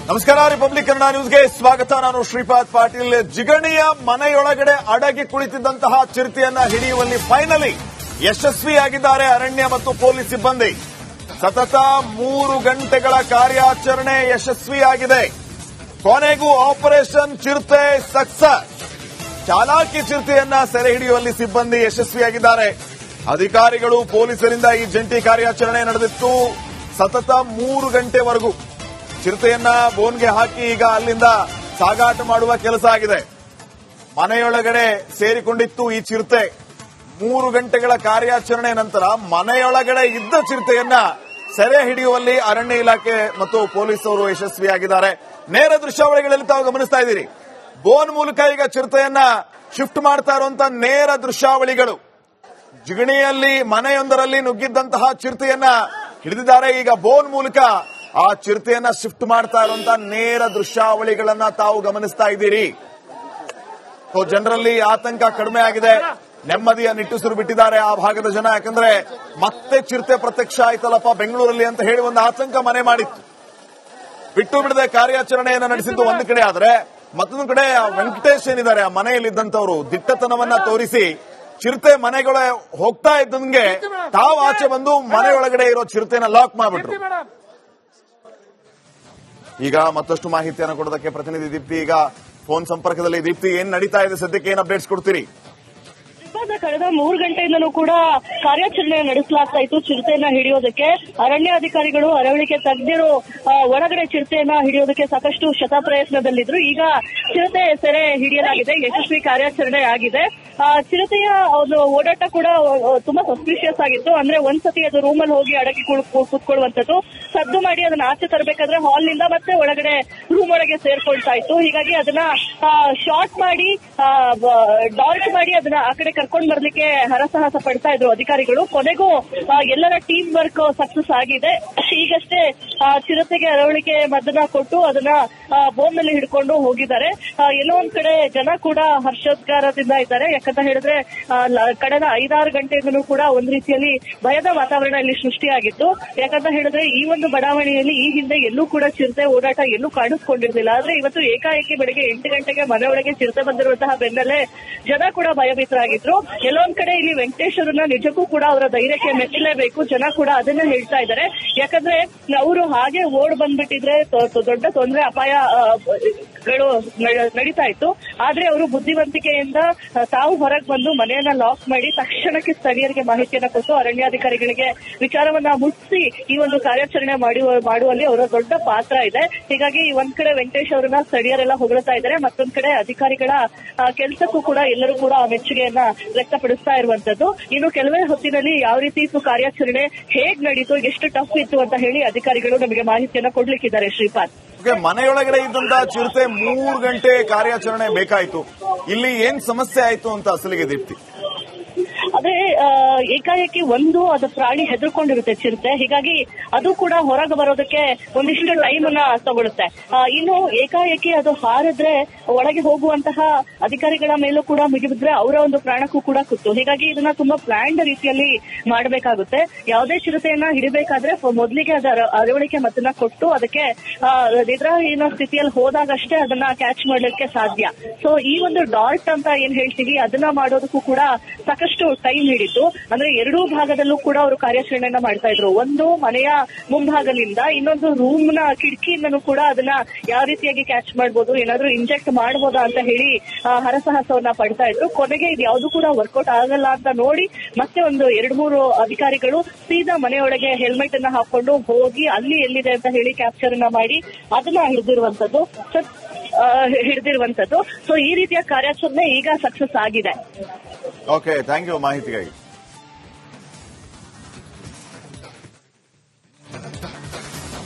ನಮಸ್ಕಾರ. ರಿಪಬ್ಲಿಕ್ ಕನ್ನಡ ನ್ಯೂಸ್ಗೆ ಸ್ವಾಗತ. ನಾನು ಶ್ರೀಪಾದ್ ಪಾಟೀಲ್. ಜಿಗಣಿಯ ಮನೆಯೊಳಗಡೆ ಅಡಗಿ ಕುಳಿತಿದ್ದಂತಹ ಚಿರತೆಯನ್ನ ಹಿಡಿಯುವಲ್ಲಿ ಫೈನಲಿ ಯಶಸ್ವಿಯಾಗಿದ್ದಾರೆ ಅರಣ್ಯ ಮತ್ತು ಪೊಲೀಸ್ ಸಿಬ್ಬಂದಿ. ಸತತ 3 ಗಂಟೆಗಳ ಕಾರ್ಯಾಚರಣೆ ಯಶಸ್ವಿಯಾಗಿದೆ. ಕೊನೆಗೂ ಆಪರೇಷನ್ ಚಿರತೆ ಸಕ್ಸಸ್. ಚಾಲಾಕಿ ಚಿರತೆಯನ್ನ ಸೆರೆ ಹಿಡಿಯುವಲ್ಲಿ ಸಿಬ್ಬಂದಿ ಯಶಸ್ವಿಯಾಗಿದ್ದಾರೆ. ಅಧಿಕಾರಿಗಳು ಪೊಲೀಸರಿಂದ ಈ ಜಂಟಿ ಕಾರ್ಯಾಚರಣೆ ನಡೆದಿತ್ತು. ಸತತ 3 ಗಂಟೆವರೆಗೂ ಚಿರತೆಯನ್ನ ಬೋನ್ಗೆ ಹಾಕಿ ಈಗ ಅಲ್ಲಿಂದ ಸಾಗಾಟ ಮಾಡುವ ಕೆಲಸ ಆಗಿದೆ. ಮನೆಯೊಳಗಡೆ ಸೇರಿಕೊಂಡಿತ್ತು ಈ ಚಿರತೆ. 3 ಗಂಟೆಗಳ ಕಾರ್ಯಾಚರಣೆ ನಂತರ ಮನೆಯೊಳಗಡೆ ಇದ್ದ ಚಿರತೆಯನ್ನ ಸೆರೆ ಹಿಡಿಯುವಲ್ಲಿ ಅರಣ್ಯ ಇಲಾಖೆ ಮತ್ತು ಪೊಲೀಸರು ಯಶಸ್ವಿಯಾಗಿದ್ದಾರೆ. ನೇರ ದೃಶ್ಯಾವಳಿಗಳಲ್ಲಿ ತಾವು ಗಮನಿಸ್ತಾ ಇದ್ದೀರಿ. ಬೋನ್ ಮೂಲಕ ಈಗ ಚಿರತೆಯನ್ನ ಶಿಫ್ಟ್ ಮಾಡ್ತಾ ಇರುವಂತಹ ನೇರ ದೃಶ್ಯಾವಳಿಗಳು. ಜಿಗಣಿಯಲ್ಲಿ ಮನೆಯೊಂದರಲ್ಲಿ ನುಗ್ಗಿದ್ದಂತಹ ಚಿರತೆಯನ್ನ ಹಿಡಿದಿದ್ದಾರೆ. ಈಗ ಬೋನ್ ಮೂಲಕ ಆ ಚಿರತೆಯನ್ನ ಶಿಫ್ಟ್ ಮಾಡ್ತಾ ಇರುವಂತಹ ನೇರ ದೃಶ್ಯಾವಳಿಗಳನ್ನ ತಾವು ಗಮನಿಸ್ತಾ ಇದ್ದೀರಿ. ಜನರಲ್ಲಿ ಆತಂಕ ಕಡಿಮೆ ಆಗಿದೆ. ನೆಮ್ಮದಿಯ ನಿಟ್ಟುಸಿರು ಬಿಟ್ಟಿದ್ದಾರೆ ಆ ಭಾಗದ ಜನ. ಯಾಕಂದ್ರೆ ಮತ್ತೆ ಚಿರತೆ ಪ್ರತ್ಯಕ್ಷ ಆಯ್ತಲ್ಲಪ್ಪ ಬೆಂಗಳೂರಲ್ಲಿ ಅಂತ ಹೇಳಿ ಒಂದು ಆತಂಕ ಮನೆ ಮಾಡಿತ್ತು. ಬಿಟ್ಟು ಬಿಡದೆ ಕಾರ್ಯಾಚರಣೆಯನ್ನ ನಡೆಸಿದ್ದು ಒಂದು ಕಡೆ ಆದ್ರೆ, ಮತ್ತೊಂದು ಕಡೆ ವೆಂಕಟೇಶ್ ಏನಿದ್ದಾರೆ ಆ ಮನೆಯಲ್ಲಿದ್ದಂತವರು ದಿಟ್ಟತನವನ್ನ ತೋರಿಸಿ ಚಿರತೆ ಮನೆಗಳ ಹೋಗ್ತಾ ಇದ್ದಂಗೆ ತಾವು ಆಚೆ ಬಂದು ಮನೆಯೊಳಗಡೆ ಇರೋ ಚಿರತೆಯನ್ನ ಲಾಕ್ ಮಾಡ್ಬಿಟ್ರು. ಈಗ ಮತ್ತಷ್ಟು ಮಾಹಿತಿಯನ್ನು ಕೊಡೋದಕ್ಕೆ ಪ್ರತಿನಿಧಿ ದೀಪ್ತಿ ಈಗ ಫೋನ್ ಸಂಪರ್ಕದಲ್ಲಿ. ದೀಪ್ತಿ, ಏನ್ ನಡೀತಾ ಇದೆ ಸದ್ಯಕ್ಕೆ, ಏನ್ ಅಪ್ಡೇಟ್ಸ್ ಕೊಡ್ತೀರಿ? ಕಳೆದ 3 ಗಂಟೆಯಿಂದಲೂ ಕೂಡ ಕಾರ್ಯಾಚರಣೆ ನಡೆಸಲಾಗ್ತಾ ಇತ್ತು ಚಿರತೆಯನ್ನ ಹಿಡಿಯೋದಕ್ಕೆ. ಅರಣ್ಯ ಅಧಿಕಾರಿಗಳು, ಅರವಳಿಕೆ ತಜ್ಞರು ಒಳಗಡೆ ಚಿರತೆಯನ್ನ ಹಿಡಿಯೋದಕ್ಕೆ ಸಾಕಷ್ಟು ಶತಪ್ರಯತ್ನದಲ್ಲಿದ್ರು. ಈಗ ಚಿರತೆ ಸೆರೆ ಹಿಡಿಯಲಾಗಿದೆ, ಯಶಸ್ವಿ ಕಾರ್ಯಾಚರಣೆ ಆಗಿದೆ. ಚಿರತೆಯ ಒಂದು ಓಡಾಟ ಕೂಡ ತುಂಬಾ ಸಸ್ಪಿಷಿಯಸ್ ಆಗಿತ್ತು. ಅಂದ್ರೆ ಒಂದ್ಸತಿ ಅದು ರೂಮಲ್ಲಿ ಹೋಗಿ ಅಡಗಿ ಕೂತ್ಕೊಳ್ಳುವಂತದ್ದು, ಸದ್ದು ಮಾಡಿ ಅದನ್ನ ಆಚೆ ತರಬೇಕಾದ್ರೆ ಹಾಲ್ ನಿಂದ ಮತ್ತೆ ಒಳಗಡೆ ರೂಮ್ ಒಳಗೆ ಸೇರ್ಕೊಳ್ತಾ ಇತ್ತು. ಹೀಗಾಗಿ ಅದನ್ನ ಶಾರ್ಟ್ ಮಾಡಿ ಡಾರ್ಟ್ ಮಾಡಿ ಅದನ್ನ ಆ ಕಡೆ ಕರ್ಕೊಂಡು ಬರ್ಲಿಕ್ಕೆ ಹರಸಾಹಸ ಪಡ್ತಾ ಇದ್ರು ಅಧಿಕಾರಿಗಳು. ಕೊನೆಗೂ ಎಲ್ಲರ ಟೀಮ್ ವರ್ಕ್ ಸಕ್ಸಸ್ ಆಗಿದೆ. ಈಗಷ್ಟೇ ಚಿರತೆಗೆ ಅರವಳಿಕೆ ಮದ್ದನ್ನ ಕೊಟ್ಟು ಅದನ್ನ ಬೋನ್ ನಲ್ಲಿ ಹಿಡ್ಕೊಂಡು ಹೋಗಿದ್ದಾರೆ. ಎಲ್ಲೋ ಒಂದ್ ಕಡೆ ಜನ ಕೂಡ ಹರ್ಷೋದ್ಗಾರದಿಂದ ಇದ್ದಾರೆ. ಯಾಕಂತ ಹೇಳಿದ್ರೆ ಕಳೆದ 5-6 ಗಂಟೆಯಿಂದಲೂ ಕೂಡ ಒಂದ್ ರೀತಿಯಲ್ಲಿ ಭಯದ ವಾತಾವರಣ ಇಲ್ಲಿ ಸೃಷ್ಟಿಯಾಗಿತ್ತು. ಯಾಕಂತ ಹೇಳಿದ್ರೆ ಈ ಒಂದು ಬಡಾವಣೆಯಲ್ಲಿ ಈ ಹಿಂದೆ ಎಲ್ಲೂ ಕೂಡ ಚಿರತೆ ಓಡಾಟ ಎಲ್ಲೂ ಕಾಣಿಸ್ಕೊಂಡಿರ್ಲಿಲ್ಲ. ಆದ್ರೆ ಇವತ್ತು ಏಕಾಏಕಿ ಬೆಳಗ್ಗೆ 8 ಗಂಟೆಗೆ ಮನೆಯೊಳಗೆ ಚಿರತೆ ಬಂದಿರುವಂತಹ ಬೆನ್ನಲ್ಲೇ ಜನ ಕೂಡ ಭಯಭೀತರಾಗಿದ್ರು. ಎಲ್ಲೊಂದ್ ಕಡೆ ಇಲ್ಲಿ ವೆಂಕಟೇಶ್ ಅವರನ್ನ ನಿಜಕ್ಕೂ ಕೂಡ ಅವರ ಧೈರ್ಯಕ್ಕೆ ಮೆಚ್ಚಲೇಬೇಕು. ಜನ ಕೂಡ ಅದನ್ನ ಹೇಳ್ತಾ ಇದ್ದಾರೆ. ಯಾಕಂದ್ರೆ ಅವರು ಹಾಗೆ ಓಡ್ ಬಂದ್ಬಿಟ್ಟಿದ್ರೆ ದೊಡ್ಡ ತೊಂದರೆ ಅಪಾಯಗಳು ನಡೀತಾ ಇತ್ತು. ಆದ್ರೆ ಅವರು ಬುದ್ಧಿವಂತಿಕೆಯಿಂದ ತಾವು ಹೊರಗೆ ಬಂದು ಮನೆಯನ್ನ ಲಾಕ್ ಮಾಡಿ ತಕ್ಷಣಕ್ಕೆ ಸ್ಥಳೀಯರಿಗೆ ಮಾಹಿತಿಯನ್ನ ಕೊಟ್ಟು ಅರಣ್ಯಾಧಿಕಾರಿಗಳಿಗೆ ವಿಚಾರವನ್ನ ಮುಟ್ಟಿಸಿ ಈ ಒಂದು ಕಾರ್ಯಾಚರಣೆ ಮಾಡುವಲ್ಲಿ ಅವರ ದೊಡ್ಡ ಪಾತ್ರ ಇದೆ. ಹೀಗಾಗಿ ಒಂದ್ ಕಡೆ ವೆಂಕಟೇಶ್ ಅವರನ್ನ ಸ್ಥಳೀಯರೆಲ್ಲ ಹೊಗಳ್ತಾ ಇದ್ದಾರೆ, ಮತ್ತೊಂದ್ ಕಡೆ ಅಧಿಕಾರಿಗಳ ಕೆಲಸಕ್ಕೂ ಕೂಡ ಎಲ್ಲರೂ ಕೂಡ ಮೆಚ್ಚುಗೆಯನ್ನ ವ್ಯಕ್ತಪಡಿಸ್ತಾ ಇರುವಂತದ್ದು. ಇನ್ನು ಕೆಲವೇ ಹೊತ್ತಿನಲ್ಲಿ ಯಾವ ರೀತಿ ಇತ್ತು ಕಾರ್ಯಾಚರಣೆ, ಹೇಗ್ ನಡೀತು, ಎಷ್ಟು ಟಫ್ ಇತ್ತು ಅಂತ ಹೇಳಿ ಅಧಿಕಾರಿಗಳು ನಮಗೆ ಮಾಹಿತಿಯನ್ನ ಕೊಡ್ಲಿಕ್ಕಿದ್ದಾರೆ. ಶ್ರೀಪಾದ್, ಮನೆಯೊಳಗಡೆ ಇದ್ದಂತಹ ಚಿರತೆ 3 ಗಂಟೆ ಕಾರ್ಯಾಚರಣೆ ಬೇಕಾಯಿತು. ಇಲ್ಲಿ ಏನ್ ಸಮಸ್ಯೆ ಆಯ್ತು ಅಂತ ಅಸಲಿಗೆ ದೀಪ್ತಿ? ಅದೇ ಏಕಾಏಕಿ ಅದು ಪ್ರಾಣಿ ಹೆದರ್ಕೊಂಡಿರುತ್ತೆ ಚಿರತೆ. ಹೀಗಾಗಿ ಅದು ಕೂಡ ಹೊರಗೆ ಬರೋದಕ್ಕೆ ಒಂದಿಷ್ಟು ಟೈಮ್ ಅನ್ನ ತಗೊಳುತ್ತೆ. ಇನ್ನು ಏಕಾಏಕಿ ಅದು ಹಾರಿದ್ರೆ ಒಳಗೆ ಹೋಗುವಂತಹ ಅಧಿಕಾರಿಗಳ ಮೇಲೂ ಕೂಡ ಮುಗಿಬಿದ್ರೆ ಅವರ ಒಂದು ಪ್ರಾಣಕ್ಕೂ ಕೂಡ ಕುತ್ತು. ಹೀಗಾಗಿ ಇದನ್ನ ತುಂಬಾ ಪ್ಲಾನ್ಡ್ ರೀತಿಯಲ್ಲಿ ಮಾಡಬೇಕಾಗುತ್ತೆ. ಯಾವುದೇ ಚಿರತೆಯನ್ನ ಹಿಡಿಬೇಕಾದ್ರೆ ಮೊದಲಿಗೆ ಅದರ ಅರವಳಿಕೆ ಮದ್ದನ್ನ ಕೊಟ್ಟು ಅದಕ್ಕೆ ನಿದ್ರಾಹೀನ ಸ್ಥಿತಿಯಲ್ಲಿ ಹೋದಾಗಷ್ಟೇ ಅದನ್ನ ಕ್ಯಾಚ್ ಮಾಡ್ಲಿಕ್ಕೆ ಸಾಧ್ಯ. ಸೊ ಈ ಒಂದು ಡಾರ್ಟ್ ಅಂತ ಏನ್ ಹೇಳ್ತೀವಿ ಅದನ್ನ ಮಾಡೋದಕ್ಕೂ ಕೂಡ ಸಾಕಷ್ಟು ಟೈಮ್ ಹಿಡಿತು. ಅಂದ್ರೆ 2 ಭಾಗದಲ್ಲೂ ಕೂಡ ಅವರು ಕಾರ್ಯಾಚರಣೆಯನ್ನ ಮಾಡ್ತಾ ಇದ್ರು. ಒಂದು ಮನೆಯ ಮುಂಭಾಗದಿಂದ, ಇನ್ನೊಂದು ರೂಮ್ ನ ಕಿಟಕಿಯಿಂದನೂ ಕೂಡ ಅದನ್ನ ಯಾವ ರೀತಿಯಾಗಿ ಕ್ಯಾಚ್ ಮಾಡಬಹುದು, ಏನಾದ್ರೂ ಇಂಜೆಕ್ಟ್ ಮಾಡಬಹುದಾ ಅಂತ ಹೇಳಿ ಹರಸಾಹಸವನ್ನ ಪಡ್ತಾ ಇದ್ರು. ಕೊನೆಗೆ ಇದು ಯಾವ್ದು ಕೂಡ ವರ್ಕೌಟ್ ಆಗಲ್ಲ ಅಂತ ನೋಡಿ ಮತ್ತೆ ಒಂದು 2-3 ಅಧಿಕಾರಿಗಳು ಸೀದಾ ಮನೆಯೊಳಗೆ ಹೆಲ್ಮೆಟ್ ಅನ್ನ ಹಾಕೊಂಡು ಹೋಗಿ ಅಲ್ಲಿ ಎಲ್ಲಿದೆ ಅಂತ ಹೇಳಿ ಕ್ಯಾಪ್ಚರ್ ಅನ್ನ ಮಾಡಿ ಅದನ್ನ ಹಿಡಿದಿರುವಂತದ್ದು. ಸೊ ಈ ರೀತಿಯ ಕಾರ್ಯಾಚರಣೆ ಈಗ ಸಕ್ಸಸ್ ಆಗಿದೆ. ಓಕೆ, ಥ್ಯಾಂಕ್ ಯು ಮಾಹಿತಿಗಾಗಿ.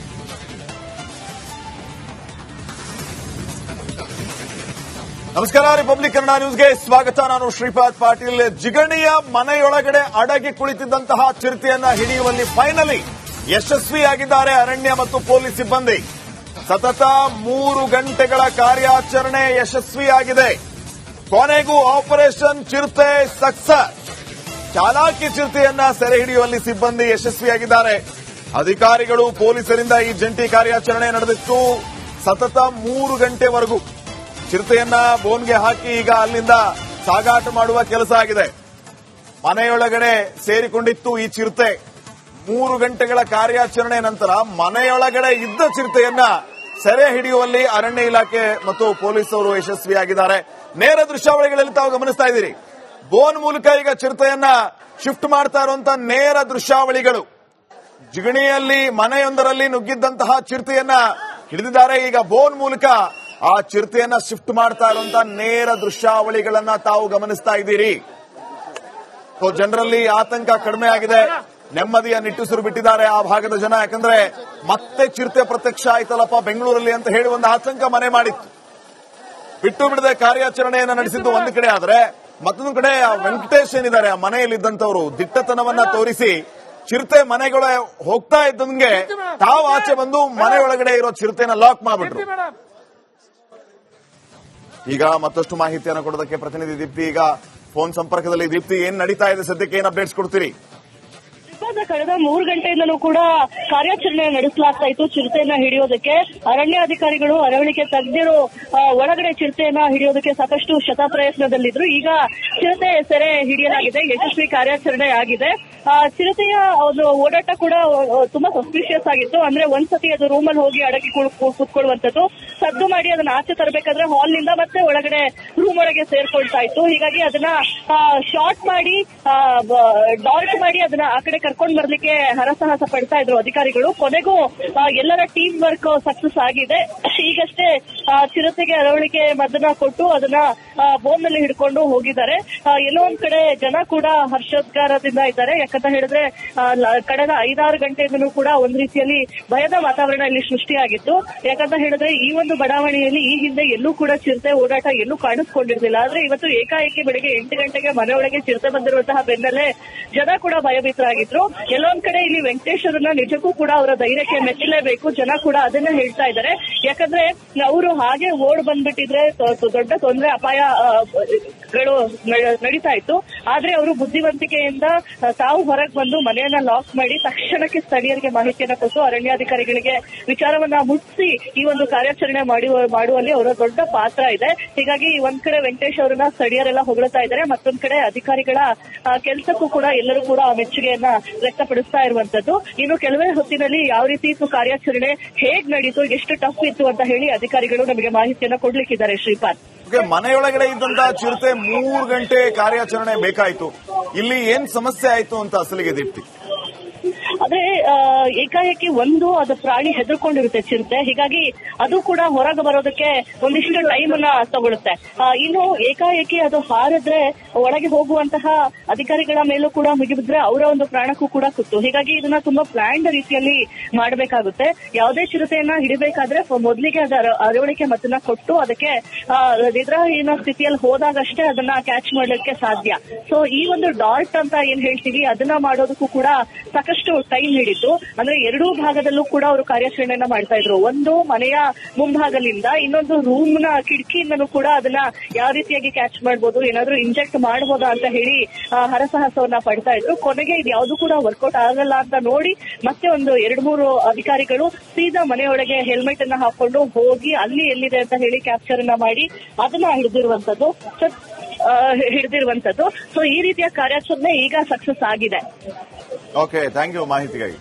ನಮಸ್ಕಾರ. ರಿಪಬ್ಲಿಕ್ ಕನ್ನಡ ನ್ಯೂಸ್ಗೆ ಸ್ವಾಗತ. ನಾನು ಶ್ರೀಪಾದ್ ಪಾಟೀಲ್. ಜಿಗಣಿಯ ಮನೆಯೊಳಗಡೆ ಅಡಗಿ ಕುಳಿತಿದ್ದಂತಹ ಚಿರತೆಯನ್ನ ಹಿಡಿಯುವಲ್ಲಿ ಫೈನಲಿ ಯಶಸ್ವಿಯಾಗಿದ್ದಾರೆ ಅರಣ್ಯ ಮತ್ತು ಪೊಲೀಸ್ ಸಿಬ್ಬಂದಿ. ಸತತ 3 ಗಂಟೆಗಳ ಕಾರ್ಯಾಚರಣೆ ಯಶಸ್ವಿಯಾಗಿದೆ. ಕೊನೆಗೂ ಆಪರೇಷನ್ ಚಿರತೆ ಸಕ್ಸಸ್. ಚಾಲಾಕಿ ಚಿರತೆಯನ್ನ ಸೆರೆ ಹಿಡಿಯುವಲ್ಲಿ ಸಿಬ್ಬಂದಿ ಯಶಸ್ವಿಯಾಗಿದ್ದಾರೆ. ಅಧಿಕಾರಿಗಳು ಪೊಲೀಸರಿಂದ ಈ ಜಂಟಿ ಕಾರ್ಯಾಚರಣೆ ನಡೆದಿತ್ತು. ಸತತ 3 ಗಂಟೆವರೆಗೂ ಚಿರತೆಯನ್ನ ಬೋನ್ಗೆ ಹಾಕಿ ಈಗ ಅಲ್ಲಿಂದ ಸಾಗಾಟ ಮಾಡುವ ಕೆಲಸ ಆಗಿದೆ. ಮನೆಯೊಳಗಡೆ ಸೇರಿಕೊಂಡಿತ್ತು ಈ ಚಿರತೆ. 3 ಗಂಟೆಗಳ ಕಾರ್ಯಾಚರಣೆ ನಂತರ ಮನೆಯೊಳಗಡೆ ಇದ್ದ ಚಿರತೆಯನ್ನ ಸೆರೆ ಹಿಡಿಯುವಲ್ಲಿ ಅರಣ್ಯ ಇಲಾಖೆ ಮತ್ತು ಪೊಲೀಸರು ಯಶಸ್ವಿಯಾಗಿದ್ದಾರೆ. ನೇರ ದೃಶ್ಯಾವಳಿಗಳಲ್ಲಿ ತಾವು ಗಮನಿಸ್ತಾ ಇದ್ದೀರಿ. ಬೋನ್ ಮೂಲಕ ಈಗ ಚಿರತೆಯನ್ನ ಶಿಫ್ಟ್ ಮಾಡ್ತಾ ಇರುವಂತಹ ನೇರ ದೃಶ್ಯಾವಳಿಗಳು. ಜಿಗಣಿಯಲ್ಲಿ ಮನೆಯೊಂದರಲ್ಲಿ ನುಗ್ಗಿದ್ದಂತಹ ಚಿರತೆಯನ್ನ ಹಿಡಿದಿದ್ದಾರೆ. ಈಗ ಬೋನ್ ಮೂಲಕ ಆ ಚಿರತೆಯನ್ನ ಶಿಫ್ಟ್ ಮಾಡ್ತಾ ಇರುವಂತಹ ನೇರ ದೃಶ್ಯಾವಳಿಗಳನ್ನ ತಾವು ಗಮನಿಸ್ತಾ ಇದ್ದೀರಿ. ಜನರಲ್ಲಿ ಆತಂಕ ಕಡಿಮೆ ಆಗಿದೆ, ನೆಮ್ಮದಿಯ ನಿಟ್ಟುಸಿರು ಬಿಟ್ಟಿದ್ದಾರೆ ಆ ಭಾಗದ ಜನ. ಯಾಕಂದ್ರೆ ಮತ್ತೆ ಚಿರತೆ ಪ್ರತ್ಯಕ್ಷ ಆಯ್ತಲ್ಲಪ್ಪ ಬೆಂಗಳೂರಲ್ಲಿ ಅಂತ ಹೇಳಿ ಒಂದು ಆತಂಕ ಮನೆ ಮಾಡಿತ್ತು. ಬಿಟ್ಟು ಬಿಡದೆ ಕಾರ್ಯಾಚರಣೆಯನ್ನ ನಡೆಸಿದ್ದು ಒಂದು ಕಡೆ ಆದ್ರೆ, ಮತ್ತೊಂದು ಕಡೆ ಆ ವೆಂಕಟೇಶ್ ಏನಿದ್ದಾರೆ ಆ ಮನೆಯಲ್ಲಿದ್ದಂತವರು ದಿಟ್ಟತನವನ್ನ ತೋರಿಸಿ ಚಿರತೆ ಮನೆಗಳ ಹೋಗ್ತಾ ಇದ್ದಂಗೆ ತಾವು ಆಚೆ ಬಂದು ಮನೆಯೊಳಗಡೆ ಇರೋ ಚಿರತೆನ ಲಾಕ್ ಮಾಡ್ಬಿಟ್ರು. ಈಗ ಮತ್ತಷ್ಟು ಮಾಹಿತಿಯನ್ನು ಕೊಡೋದಕ್ಕೆ ಪ್ರತಿನಿಧಿ ದೀಪ್ತಿ ಈಗ ಫೋನ್ ಸಂಪರ್ಕದಲ್ಲಿ. ದೀಪ್ತಿ, ಏನ್ ನಡೀತಾ ಇದೆ ಸದ್ಯಕ್ಕೆ, ಏನ್ ಅಪ್ಡೇಟ್ಸ್ ಕೊಡ್ತೀರಿ? ಕಳೆದ 3 ಗಂಟೆಯಿಂದಲೂ ಕೂಡ ಕಾರ್ಯಾಚರಣೆ ನಡೆಸಲಾಗ್ತಾ ಇತ್ತು ಚಿರತೆಯನ್ನ ಹಿಡಿಯೋದಕ್ಕೆ. ಅರಣ್ಯಾಧಿಕಾರಿಗಳು, ಅರವಳಿಕೆ ತಜ್ಞರು ಒಳಗಡೆ ಚಿರತೆಯನ್ನ ಹಿಡಿಯೋದಕ್ಕೆ ಸಾಕಷ್ಟು ಶತಪ್ರಯತ್ನದಲ್ಲಿದ್ರು. ಈಗ ಚಿರತೆ ಸೆರೆ ಹಿಡಿಯಲಾಗಿದೆ, ಯಶಸ್ವಿ ಕಾರ್ಯಾಚರಣೆ ಆಗಿದೆ. ಚಿರತೆಯ ಒಂದು ಓಡಾಟ ಕೂಡ ತುಂಬಾ ಸಸ್ಪಿಷಿಯಸ್ ಆಗಿತ್ತು. ಅಂದ್ರೆ ಒಂದ್ಸತಿ ಅದು ರೂಮಲ್ಲಿ ಹೋಗಿ ಅಡಗಿ ಕೂತ್ಕೊಳ್ಳುವಂತದ್ದು, ಸದ್ದು ಮಾಡಿ ಅದನ್ನ ಆಚೆ ತರಬೇಕಾದ್ರೆ ಹಾಲ್ ನಿಂದ ಮತ್ತೆ ಒಳಗಡೆ ರೂಮ್ ಒಳಗೆ ಸೇರ್ಕೊಳ್ತಾ ಇತ್ತು. ಹೀಗಾಗಿ ಅದನ್ನ ಶಾರ್ಟ್ ಮಾಡಿ ಡಾರ್ಟ್ ಮಾಡಿ ಅದನ್ನ ಆ ಕಡೆ ಕರ್ಕೊಂಡು ಬರ್ಲಿಕ್ಕೆ ಹರಸಾಹಸ ಪಡ್ತಾ ಇದ್ರು ಅಧಿಕಾರಿಗಳು. ಕೊನೆಗೂ ಎಲ್ಲರ ಟೀಮ್ ವರ್ಕ್ ಸಕ್ಸಸ್ ಆಗಿದೆ. ಈಗಷ್ಟೇ ಚಿರತೆಗೆ ಅರವಳಿಕೆ ಮದ್ದನ್ನ ಕೊಟ್ಟು ಅದನ್ನ ಬೋನ್ ನಲ್ಲಿ ಹಿಡ್ಕೊಂಡು ಹೋಗಿದ್ದಾರೆ. ಎಲ್ಲೋ ಒಂದ್ ಕಡೆ ಜನ ಕೂಡ ಹರ್ಷೋದ್ಗಾರದಿಂದ ಇದ್ದಾರೆ. ಯಾಕಂತ ಹೇಳಿದ್ರೆ ಕಳೆದ 5-6 ಗಂಟೆಯಿಂದಲೂ ಕೂಡ ಒಂದ್ ರೀತಿಯಲ್ಲಿ ಭಯದ ವಾತಾವರಣ ಇಲ್ಲಿ ಸೃಷ್ಟಿಯಾಗಿತ್ತು. ಯಾಕಂತ ಹೇಳಿದ್ರೆ ಈ ಒಂದು ಬಡಾವಣೆಯಲ್ಲಿ ಈ ಹಿಂದೆ ಎಲ್ಲೂ ಕೂಡ ಚಿರತೆ ಓಡಾಟ ಎಲ್ಲೂ ಕಾಣಿಸ್ಕೊಂಡಿರ್ಲಿಲ್ಲ. ಆದ್ರೆ ಇವತ್ತು ಏಕಾಏಕಿ ಬೆಳಿಗ್ಗೆ 8 ಗಂಟೆಗೆ ಮನೆಯೊಳಗೆ ಚಿರತೆ ಬಂದಿರುವಂತಹ ಬೆನ್ನಲ್ಲೇ ಜನ ಕೂಡ ಭಯಭೀತರಾಗಿದ್ರು. ಎಲ್ಲೊಂದ್ ಕಡೆ ಇಲ್ಲಿ ವೆಂಕಟೇಶ್ವರನ್ನ ನಿಜಕ್ಕೂ ಕೂಡ ಅವರ ಧೈರ್ಯಕ್ಕೆ ಮೆಚ್ಚಲೇಬೇಕು. ಜನ ಕೂಡ ಅದನ್ನ ಹೇಳ್ತಾ ಇದ್ದಾರೆ. ಯಾಕಂದ್ರೆ ಅವರು ಹಾಗೆ ಓಡ್ ಬಂದ್ಬಿಟ್ಟಿದ್ರೆ ದೊಡ್ಡ ತೊಂದರೆ ಅಪಾಯಗಳು ನಡೀತಾ ಇತ್ತು. ಆದ್ರೆ ಅವರು ಬುದ್ಧಿವಂತಿಕೆಯಿಂದ ತಾವು ಹೊರಗೆ ಬಂದು ಮನೆಯನ್ನ ಲಾಕ್ ಮಾಡಿ ತಕ್ಷಣಕ್ಕೆ ಸ್ಥಳೀಯರಿಗೆ ಮಾಹಿತಿಯನ್ನ ಕೊಟ್ಟು ಅರಣ್ಯಾಧಿಕಾರಿಗಳಿಗೆ ವಿಚಾರವನ್ನ ಮುಟ್ಟಿಸಿ ಈ ಒಂದು ಕಾರ್ಯಾಚರಣೆ ಮಾಡುವಲ್ಲಿ ಅವರ ದೊಡ್ಡ ಪಾತ್ರ ಇದೆ. ಹೀಗಾಗಿ ಒಂದ್ ಕಡೆ ವೆಂಕಟೇಶ್ ಅವರನ್ನ ಸ್ಥಳೀಯರೆಲ್ಲ ಹೊಗಳ್ತಾ ಇದ್ದಾರೆ, ಮತ್ತೊಂದ್ ಕಡೆ ಅಧಿಕಾರಿಗಳ ಕೆಲಸಕ್ಕೂ ಕೂಡ ಎಲ್ಲರೂ ಕೂಡ ಮೆಚ್ಚುಗೆಯನ್ನ ವ್ಯಕ್ತಪಡಿಸ್ತಾ ಇರುವಂತದ್ದು. ಇನ್ನು ಕೆಲವೇ ಹೊತ್ತಿನಲ್ಲಿ ಯಾವ ರೀತಿ ಇತ್ತು ಕಾರ್ಯಾಚರಣೆ, ಹೇಗ್ ನಡೀತು, ಎಷ್ಟು ಟಫ್ ಇತ್ತು ಅಂತ ಹೇಳಿ ಅಧಿಕಾರಿಗಳು ನಮಗೆ ಮಾಹಿತಿಯನ್ನ ಕೊಡ್ಲಿಕ್ಕಿದ್ದಾರೆ. ಶ್ರೀಪಾದ್, ಮನೆಯೊಳಗಡೆ ಇದ್ದಂತಹ ಚಿರತೆ 3 ಗಂಟೆ ಕಾರ್ಯಾಚರಣೆ ಬೇಕಾಯ್ತು. ಇಲ್ಲಿ ಏನ್ ಸಮಸ್ಯೆ ಆಯ್ತು ಅಂತ ಅಸಲಿಗೆ ದೀಪ್ತಿ? ಆದ್ರೆ ಏಕಾಏಕಿ ಅದು ಪ್ರಾಣಿ ಹೆದರ್ಕೊಂಡಿರುತ್ತೆ ಚಿರತೆ. ಹೀಗಾಗಿ ಅದು ಕೂಡ ಹೊರಗೆ ಬರೋದಕ್ಕೆ ಒಂದಿಷ್ಟು ಟೈಮ್ ಅನ್ನ ತಗೊಳುತ್ತೆ. ಇನ್ನು ಏಕಾಏಕಿ ಅದು ಹಾರಿದ್ರೆ ಒಳಗೆ ಹೋಗುವಂತಹ ಅಧಿಕಾರಿಗಳ ಮೇಲೂ ಕೂಡ ಮುಗಿಬಿದ್ರೆ ಅವರ ಒಂದು ಪ್ರಾಣಕ್ಕೂ ಕೂಡ ಕುತ್ತು. ಹೀಗಾಗಿ ಇದನ್ನ ತುಂಬಾ ಪ್ಲಾನ್ಡ್ ರೀತಿಯಲ್ಲಿ ಮಾಡಬೇಕಾಗುತ್ತೆ. ಯಾವುದೇ ಚಿರತೆಯನ್ನ ಹಿಡಿಬೇಕಾದ್ರೆ ಮೊದಲಿಗೆ ಅದರ ಅರವಳಿಕೆ ಮದ್ದನ್ನ ಕೊಟ್ಟು ಅದಕ್ಕೆ ನಿದ್ರಾಹೀನ ಸ್ಥಿತಿಯಲ್ಲಿ ಹೋದಾಗಷ್ಟೇ ಅದನ್ನ ಕ್ಯಾಚ್ ಮಾಡ್ಲಿಕ್ಕೆ ಸಾಧ್ಯ. ಸೊ ಈ ಒಂದು ಡಾರ್ಟ್ ಅಂತ ಏನ್ ಹೇಳ್ತೀವಿ ಅದನ್ನ ಮಾಡೋದಕ್ಕೂ ಕೂಡ ಸಾಕಷ್ಟು ಟೈಮ್ ಹಿಡಿತು. ಅಂದ್ರೆ ಎರಡೂ ಭಾಗದಲ್ಲೂ ಕೂಡ ಅವರು ಕಾರ್ಯಾಚರಣೆಯನ್ನ ಮಾಡ್ತಾ ಇದ್ರು. ಒಂದು ಮನೆಯ ಮುಂಭಾಗದಿಂದ, ಇನ್ನೊಂದು ರೂಮ್ ನ ಕಿಟಕಿಯಿಂದನೂ ಕೂಡ ಅದನ್ನ ಯಾವ ರೀತಿಯಾಗಿ ಕ್ಯಾಚ್ ಮಾಡಬಹುದು, ಏನಾದ್ರೂ ಇಂಜೆಕ್ಟ್ ಮಾಡಬಹುದಾ ಅಂತ ಹೇಳಿ ಹರಸಾಹಸವನ್ನ ಪಡ್ತಾ ಇದ್ರು. ಕೊನೆಗೆ ಇದು ಯಾವ್ದು ಕೂಡ ವರ್ಕೌಟ್ ಆಗಲ್ಲ ಅಂತ ನೋಡಿ ಮತ್ತೆ ಒಂದು 2-3 ಅಧಿಕಾರಿಗಳು ಸೀದಾ ಮನೆಯೊಳಗೆ ಹೆಲ್ಮೆಟ್ ಅನ್ನ ಹಾಕೊಂಡು ಹೋಗಿ ಅಲ್ಲಿ ಎಲ್ಲಿದೆ ಅಂತ ಹೇಳಿ ಕ್ಯಾಪ್ಚರ್ ಅನ್ನ ಮಾಡಿ ಅದನ್ನ ಹಿಡಿದಿರುವಂತದ್ದು. ಸೊ ಈ ರೀತಿಯ ಕಾರ್ಯಾಚರಣೆ ಈಗ ಸಕ್ಸಸ್ ಆಗಿದೆ. ಓಕೆ, ಥ್ಯಾಂಕ್ ಯು ಮಾಹಿತಿಗಾಗಿ.